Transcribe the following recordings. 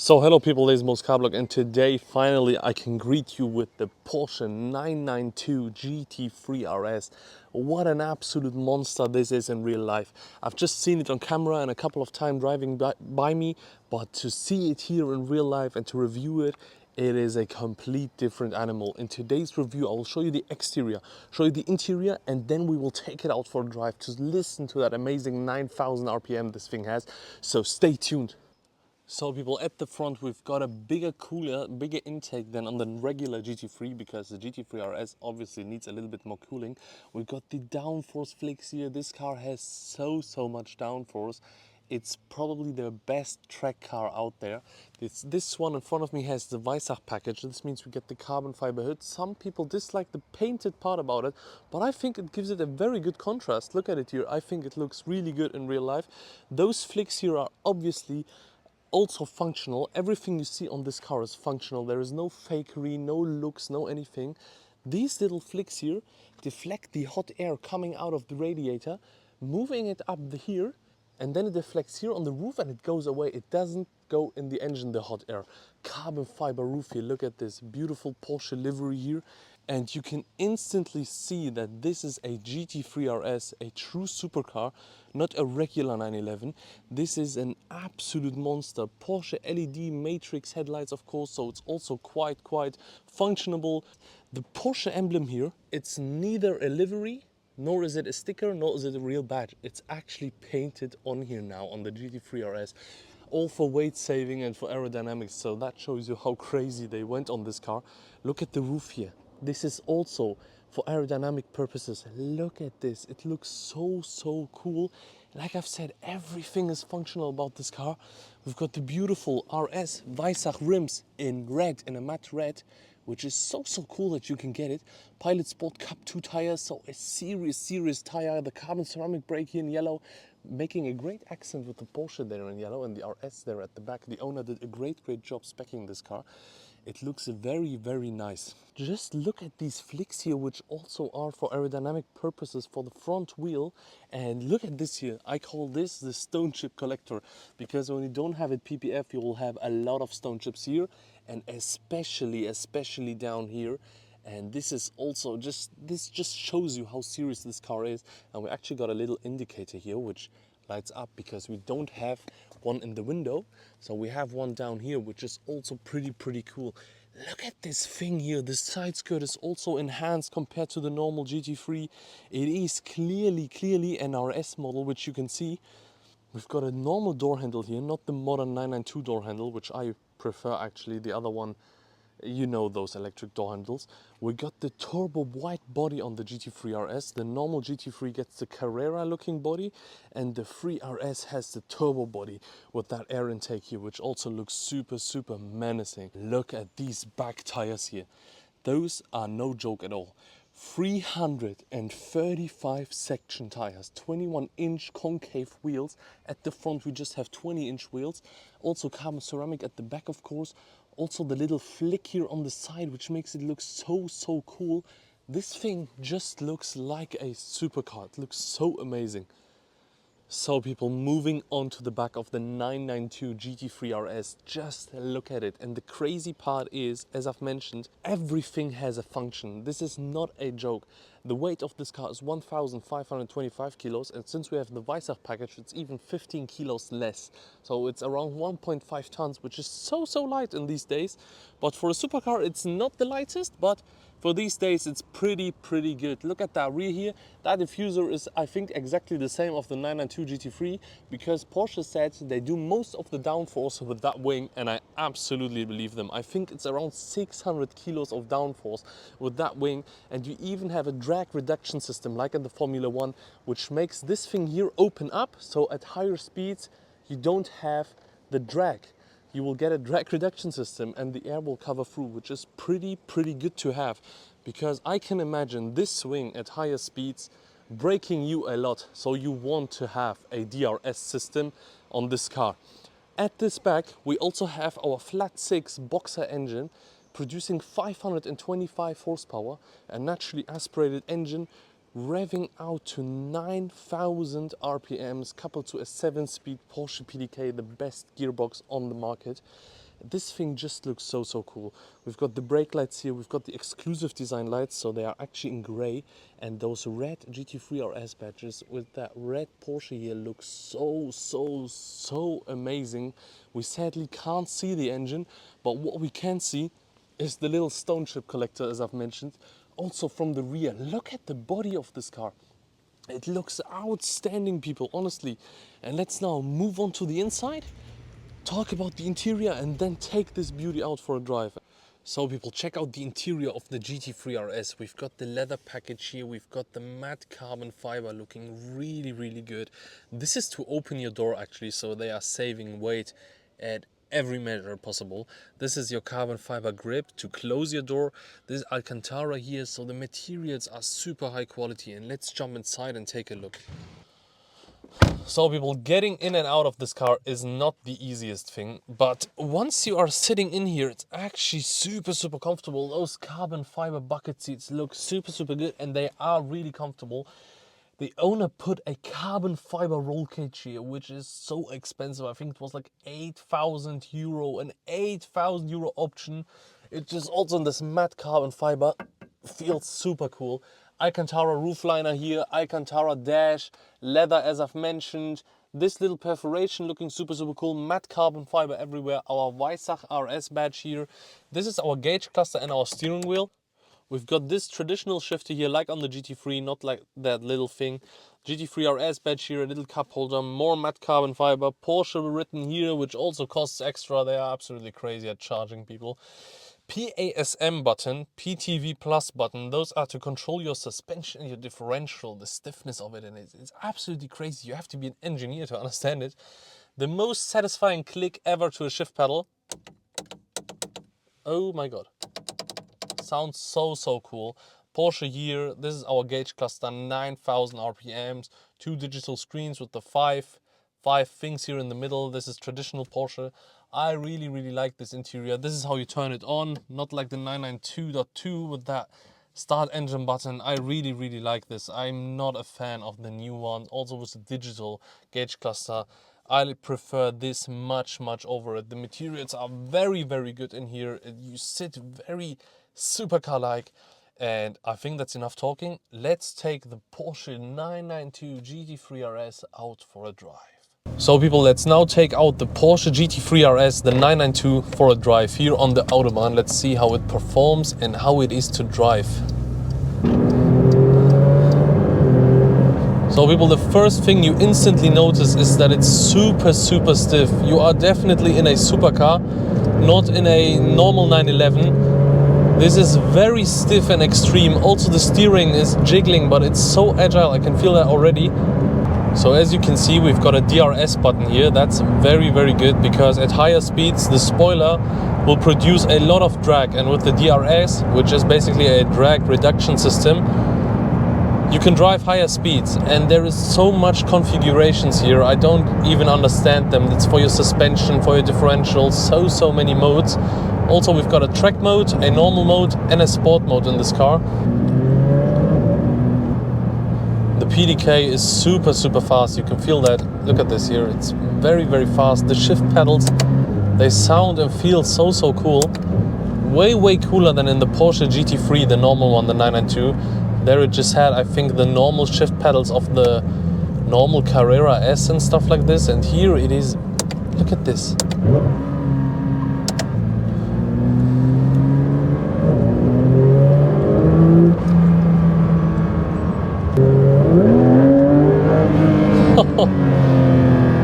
So hello people, this is Moscarblog and today finally I can greet you with the Porsche 992 GT3 RS. What an absolute monster this is in real life. I've just seen it on camera and a couple of times driving by me, but to see it here in real life and to review it, it is a complete different animal. In today's review I will show you the exterior, show you the interior, and then we will take it out for a drive to listen to that amazing 9000 RPM this thing has. So stay tuned. So people, at the front we've got a bigger cooler, bigger intake than on the regular GT3 because the GT3 RS obviously needs a little bit more cooling. We've got the downforce flicks here. This car has so much downforce. It's probably the best track car out there. This one in front of me has the Weissach package. This means we get the carbon fiber hood. Some people dislike the painted part about it, but I think it gives it a very good contrast. Look at it here. I think it looks really good in real life. Those flicks here are obviously also functional. Everything you see on this car is functional. There is no fakery, no looks, no anything. These little flicks here deflect the hot air coming out of the radiator, moving it up here, and then it deflects here on the roof and it goes away. It doesn't go in the engine, the hot air. Carbon fiber roof here. Look at this beautiful Porsche livery here. And you can instantly see that this is a GT3 RS, a true supercar, not a regular 911. This is an absolute monster. Porsche LED matrix headlights, of course, so it's also quite functionable. The Porsche emblem here, it's neither a livery, nor is it a sticker, nor is it a real badge. It's actually painted on here now on the GT3 RS. All for weight saving and for aerodynamics, so that shows you how crazy they went on this car. Look at the roof here. This is also for aerodynamic purposes. Look at this, it looks so cool. Like I've said, everything is functional about this car. We've got the beautiful RS Weissach rims in red, in a matte red, which is so cool that you can get it. Pilot Sport Cup 2 tires, so a serious tire. The carbon ceramic brake here in yellow, making a great accent with the Porsche there in yellow and the RS there at the back. The owner did a great job speccing this car. It looks very nice. Just look at these flicks here, which also are for aerodynamic purposes for the front wheel. And look at this here. I call this the stone chip collector, because when you don't have it PPF, you will have a lot of stone chips here, and especially down here. And this is also this just shows you how serious this car is. And we actually got a little indicator here which lights up because we don't have one in the window, so we have one down here, which is also pretty cool. Look at this thing here. The side skirt is also enhanced compared to the normal GT3. It is clearly an RS model, which you can see. We've got a normal door handle here, not the modern 992 door handle, which I prefer actually. The other one, you know, those electric door handles. We got the turbo white body on the GT3 RS. The normal GT3 gets the Carrera looking body, and the 3 RS has the turbo body with that air intake here, which also looks super menacing. Look at these back tires here. Those are no joke at all. 335 section tires, 21-inch concave wheels. At the front we just have 20-inch wheels. Also carbon ceramic at the back, of course. Also the little flick here on the side, which makes it look so cool. This thing just looks like a supercar. It looks so amazing. So people, moving on to the back of the 992 GT3 RS, just look at it. And the crazy part is, as I've mentioned, everything has a function. This is not a joke. The weight of this car is 1,525 kilos, and since we have the Weissach package, it's even 15 kilos less. So it's around 1.5 tons, which is so light in these days. But for a supercar, it's not the lightest, but for these days it's pretty good. Look at that rear here. That diffuser is, I think, exactly the same of the 992 GT3, because Porsche said they do most of the downforce with that wing, and I absolutely believe them. I think it's around 600 kilos of downforce with that wing, and you even have a drag reduction system like in the Formula 1, which makes this thing here open up, so at higher speeds you don't have the drag. You will get a drag reduction system and the air will cover through, which is pretty good to have, because I can imagine this swing at higher speeds braking you a lot, so you want to have a DRS system on this car. At this back we also have our flat 6 boxer engine producing 525 horsepower, a naturally aspirated engine revving out to 9,000 RPMs, coupled to a 7-speed Porsche PDK, the best gearbox on the market. This thing just looks so cool. We've got the brake lights here, we've got the exclusive design lights, so they are actually in gray, and those red GT3 RS badges with that red Porsche here look so amazing. We sadly can't see the engine, but what we can see is the little stone chip collector, as I've mentioned. Also from the rear, look at the body of this car. It looks outstanding, people, honestly. And let's now move on to the inside, talk about the interior, and then take this beauty out for a drive. So people, check out the interior of the GT3 RS. We've got the leather package here, we've got the matte carbon fiber looking really good. This is to open your door actually, so they are saving weight at every measure possible. This is your carbon fiber grip to close your door. This is Alcantara here, so the materials are super high quality. And let's jump inside and take a look. So people, getting in and out of this car is not the easiest thing, but once you are sitting in here, it's actually super comfortable. Those carbon fiber bucket seats look super good, and they are really comfortable. The owner put a carbon fiber roll cage here, which is so expensive. I think it was like 8,000 euro, an 8,000 euro option. It just also in this matte carbon fiber feels super cool. Alcantara roofliner here, Alcantara dash, leather as I've mentioned. This little perforation looking super cool, matte carbon fiber everywhere. Our Weissach RS badge here. This is our gauge cluster and our steering wheel. We've got this traditional shifter here, like on the GT3, not like that little thing. GT3 RS badge here, a little cup holder, more matte carbon fiber, Porsche written here, which also costs extra. They are absolutely crazy at charging people. PASM button, PTV plus button, those are to control your suspension, your differential, the stiffness of it, and it's absolutely crazy. You have to be an engineer to understand it. The most satisfying click ever to a shift pedal. Oh my god. Sounds so cool. Porsche here, this is our gauge cluster, 9,000 RPMs, 2 digital screens with the five things here in the middle. This is traditional Porsche. I really like this interior. This is how you turn it on, not like the 992.2 with that start engine button. I really like this. I'm not a fan of the new one, also with the digital gauge cluster. I prefer this much over it. The materials are very good in here. You sit very supercar-like, and I think that's enough talking. Let's take the Porsche 992 GT3 RS out for a drive. So people, let's now take out the Porsche GT3 RS, the 992, for a drive here on the Autobahn. Let's see how it performs and how it is to drive. So people, the first thing you instantly notice is that it's super stiff. You are definitely in a supercar, not in a normal 911. This is very stiff and extreme. Also the steering is jiggling, but it's so agile, I can feel that already. So as you can see, we've got a DRS button here. That's very good, because at higher speeds the spoiler will produce a lot of drag, and with the DRS, which is basically a drag reduction system, you can drive higher speeds. And there is so much configurations here, I don't even understand them. It's for your suspension, for your differentials, so many modes. Also we've got a track mode, a normal mode, and a sport mode in this car. The PDK is super fast, you can feel that. Look at this here, it's very fast. The shift pedals, they sound and feel so cool. Way cooler than in the Porsche GT3, the normal one, the 992. There it just had, I think, the normal shift pedals of the normal Carrera S and stuff like this. And here it is, look at this.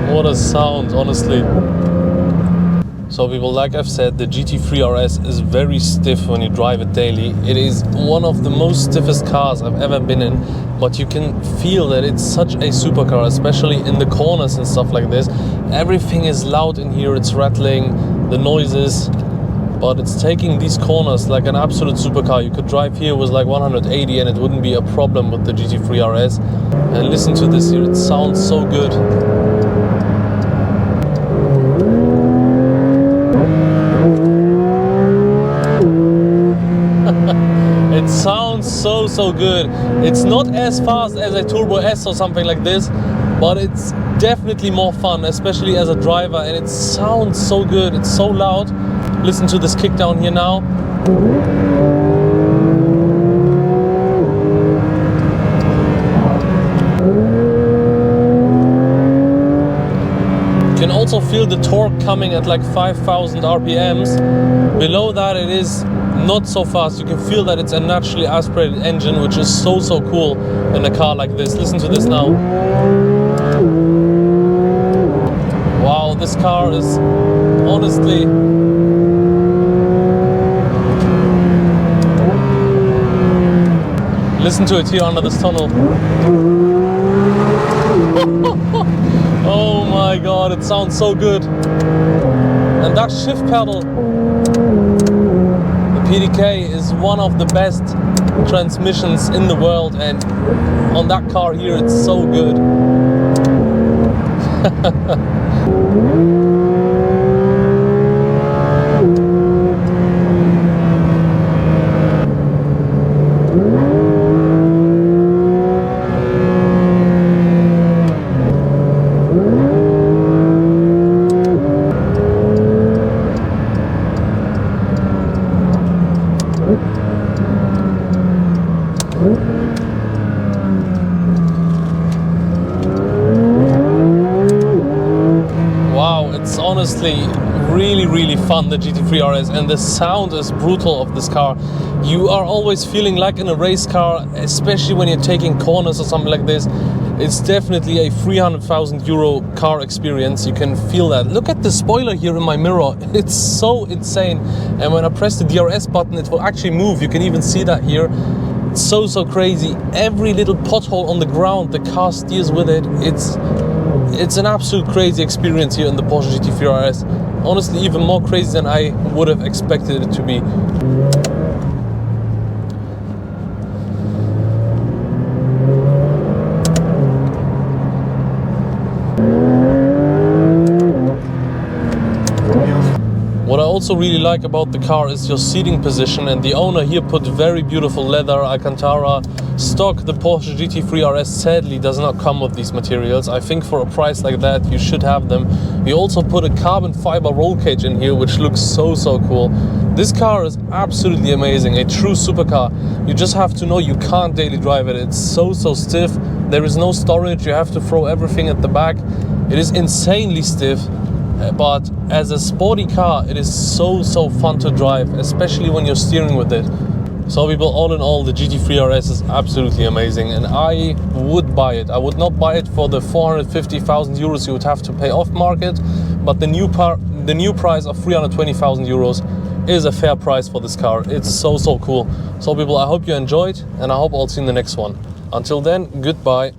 What a sound, honestly. So people, like I've said, the GT3 RS is very stiff when you drive it daily. It is one of the most stiffest cars I've ever been in, but you can feel that it's such a supercar, especially in the corners and stuff like this. Everything is loud in here, it's rattling, the noises, but it's taking these corners like an absolute supercar. You could drive here with like 180 and it wouldn't be a problem with the GT3 RS. And listen to this here, it sounds so good. It sounds so good. It's not as fast as a Turbo S or something like this, but it's definitely more fun, especially as a driver, and it sounds so good, it's so loud. Listen to this kick down here now. You can also feel the torque coming at like 5,000 RPMs. Below that it is not so fast. You can feel that it's a naturally aspirated engine, which is so cool in a car like this. Listen to this now. Wow, this car is honestly... Listen to it here under this tunnel. Oh my god, it sounds so good. And that shift pedal, the PDK, is one of the best transmissions in the world, and on that car here it's so good. Wow, it's honestly really fun, the GT3 RS, and the sound is brutal of this car. You are always feeling like in a race car, especially when you're taking corners or something like this. It's definitely a 300,000 euro car experience. You can feel that. Look at the spoiler here in my mirror. It's so insane. And when I press the DRS button, it will actually move. You can even see that here. It's so crazy. Every little pothole on the ground, the car steers with it. It's an absolute crazy experience here in the Porsche GT3 RS. Honestly, even more crazy than I would have expected it to be. What I also really like about the car is your seating position, and the owner here put very beautiful leather, Alcantara stock. The Porsche GT3 RS sadly does not come with these materials. I think for a price like that you should have them. We also put a carbon fiber roll cage in here, which looks so cool. This car is absolutely amazing, a true supercar. You just have to know you can't daily drive it. It's so stiff. There is no storage. You have to throw everything at the back. It is insanely stiff. But as a sporty car, it is so fun to drive, especially when you're steering with it. So people, all in all, the GT3 RS is absolutely amazing, and I would buy it. I would not buy it for the 450,000 euros you would have to pay off market, but the new price of 320,000 euros is a fair price for this car. It's so cool. So people, I hope you enjoyed, and I hope I'll see you in the next one. Until then, goodbye.